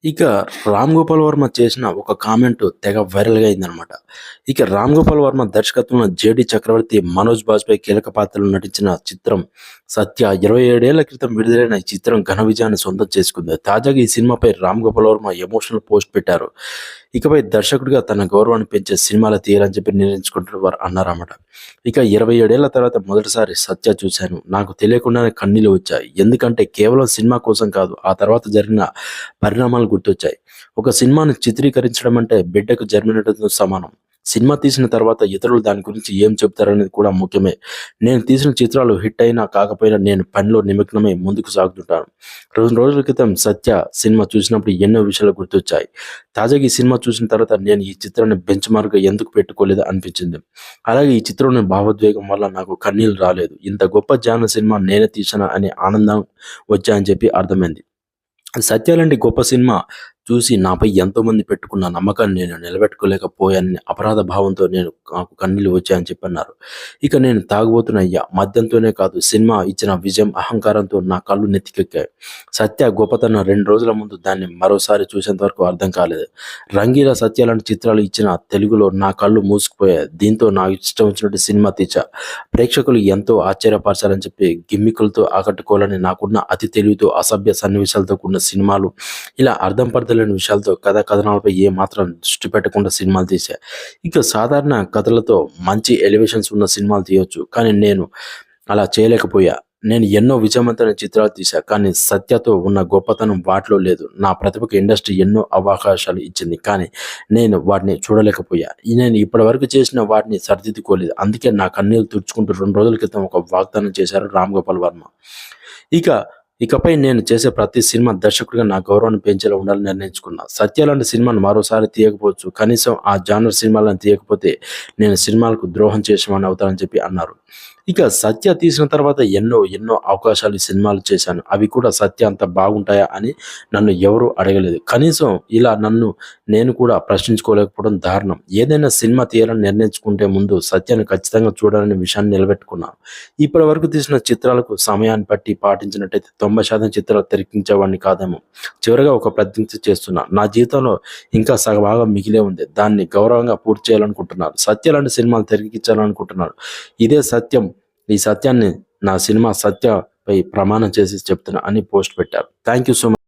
ఇక 'రామ్ గోపాల్ వర్మ' చేసిన ఒక కామెంట్ తెగ వైరల్‌గా అయిందనమాట. ఇక 'రామ్ గోపాల్ వర్మ' దర్శకత్వంలో 'జేడీ చక్రవర్తి', 'మనోజ్ బాజ్‌పేయి' కీలక పాత్రలో నటించిన చిత్రం 'సత్య' 27 ఏళ్ల క్రితం విడుదలైన ఈ చిత్రం ఘన విజయాన్ని సొంతం చేసుకుంది. తాజాగా ఈ సినిమాపై 'రామ్ గోపాల్ వర్మ' ఎమోషనల్ పోస్ట్ పెట్టారు. ఇకపై దర్శకుడిగా తన గౌరవాన్ని పెంచే సినిమాలు తీయాలని చెప్పి నిర్ణయించుకుంటున్న వారు అన్నారన్నమాట. ఇక 27 ఏళ్ల తర్వాత మొదటిసారి 'సత్య' చూశాను. నాకు తెలియకుండానే కన్నీళ్లు వచ్చాయి. ఎందుకంటే కేవలం సినిమా కోసం కాదు, ఆ తర్వాత జరిగిన పరిణామాలు గుర్తొచ్చాయి. ఒక సినిమాను చిత్రీకరించడం అంటే బిడ్డకు జన్మనివ్వడంతో సమానం. సినిమా తీసిన తర్వాత ఇతరులు దాని గురించి ఏం చెబుతారనేది కూడా ముఖ్యమే. నేను తీసిన చిత్రాలు హిట్ అయినా కాకపోయినా నేను పనిలో నిమగ్నమై ముందుకు సాగుతుంటాను. 2 రోజుల క్రితం 'సత్య' సినిమా చూసినప్పుడు ఎన్నో విషయాలు గుర్తొచ్చాయి. తాజాగా ఈ సినిమా చూసిన తర్వాత నేను ఈ చిత్రాన్ని బెంచ్ మార్క్‌గా ఎందుకు పెట్టుకోలేదు అనిపించింది. అలాగే ఈ చిత్రంలోని భావోద్వేగం వల్ల నాకు కన్నీళ్లు రాలేదు. ఇంత గొప్ప జానర్ సినిమా నేనే తీశానా అనే ఆనందం వచ్చాయని చెప్పి అర్థమైంది. 'సత్య' లాంటి గొప్ప సినిమా చూసి నాపై ఎంతోమంది పెట్టుకున్న నమ్మకాన్ని నేను నిలబెట్టుకోలేకపోయానని అపరాధ భావంతో నాకు కన్నీళ్లు వచ్చాయని చెప్పన్నారు. ఇక నేను తాగుబోతునయ్యా. మద్యంతోనే కాదు, సినిమా ఇచ్చిన విజయం, అహంకారంతో నా కళ్ళు నెత్తికెక్కాయి. 'సత్య' గొప్పతనం 2 రోజుల ముందు దాన్ని మరోసారి చూసేంత వరకు అర్థం కాలేదు. 'రంగీలా', 'సత్య' లాంటి చిత్రాలు ఇచ్చిన తెలుగులో నా కళ్ళు మూసుకుపోయాయి. దీంతో నా ఇష్టం వచ్చినట్టు సినిమా తీశా. ప్రేక్షకులు ఎంతో ఆశ్చర్యపరచాలని చెప్పి గిమ్మిక్కులతో ఆకట్టుకోవాలని నాకున్న అతి తెలివితో అసభ్య సన్నివేశాలతో కూడిన సినిమాలు, ఇలా అర్థం పర్థం లేని విషయాలతో కథనాలపై ఏమాత్రం దృష్టి పెట్టకుండా సినిమాలు తీశా. ఇక సాధారణ కథలతో మంచి ఎలివేషన్స్ ఉన్న సినిమాలు తీయొచ్చు, కానీ నేను అలా చేయలేకపోయా. నేను ఎన్నో విజయవంతమైన చిత్రాలు తీశా, కానీ 'సత్య'తో ఉన్న గొప్పతనం వాటిలో లేదు. నా ప్రతిభకు ఇండస్ట్రీ ఎన్నో అవకాశాలు ఇచ్చింది, కానీ నేను వాటిని చూడలేకపోయా. నేను ఇప్పటివరకు చేసిన వాటిని సరిదిద్దుకోలేదు. అందుకే నా కన్నీళ్లు తుడుచుకుంటూ 2 రోజుల క్రితం ఒక వాగ్దానం చేశారు 'రామ్ గోపాల్ వర్మ'. ఇక ఇకపై నేను చేసే ప్రతి సినిమా దర్శకుడిగా నా గౌరవాన్ని పెంచేలా ఉండాలని నిర్ణయించుకున్నా. 'సత్య' లాంటి సినిమాను మరోసారి తీయకపోవచ్చు, కనీసం ఆ జానర్ సినిమాలను తీయకపోతే నేను సినిమాలకు ద్రోహం చేసేవాడిని అవుతానని చెప్పి అన్నారు. ఇక 'సత్య' తీసిన తర్వాత ఎన్నో ఎన్నో అవకాశాలు ఈ సినిమాలు చేశాను. అవి కూడా 'సత్య' అంత బాగుంటాయా అని నన్ను ఎవరూ అడగలేదు. కనీసం ఇలా నన్ను నేను కూడా ప్రశ్నించుకోలేకపోవడం దారుణం. ఏదైనా సినిమా తీయాలని నిర్ణయించుకుంటే ముందు 'సత్య'ని ఖచ్చితంగా చూడాలనే విషయాన్ని నిలబెట్టుకున్నాను. ఇప్పటి వరకు తీసిన చిత్రాలకు సమయాన్ని బట్టి పాటించినట్టయితే 90% చిత్రాలు తెరకెక్కించేవాడిని కాదేమో. చివరగా ఒక ప్రతిజ్ఞ చేస్తున్నా. నా జీవితంలో ఇంకా సగభాగం మిగిలే ఉంది. దాన్ని గౌరవంగా పూర్తి చేయాలనుకుంటున్నాను. 'సత్య' లాంటి సినిమాలు తెరకెక్కించాలనుకుంటున్నాను. ఇదే సత్యం. ఈ సత్యాన్ని నా సినిమా 'సత్య'పై ప్రమాణం చేసి చెప్తున్నా అని పోస్ట్ పెట్టారు. Thank you so much.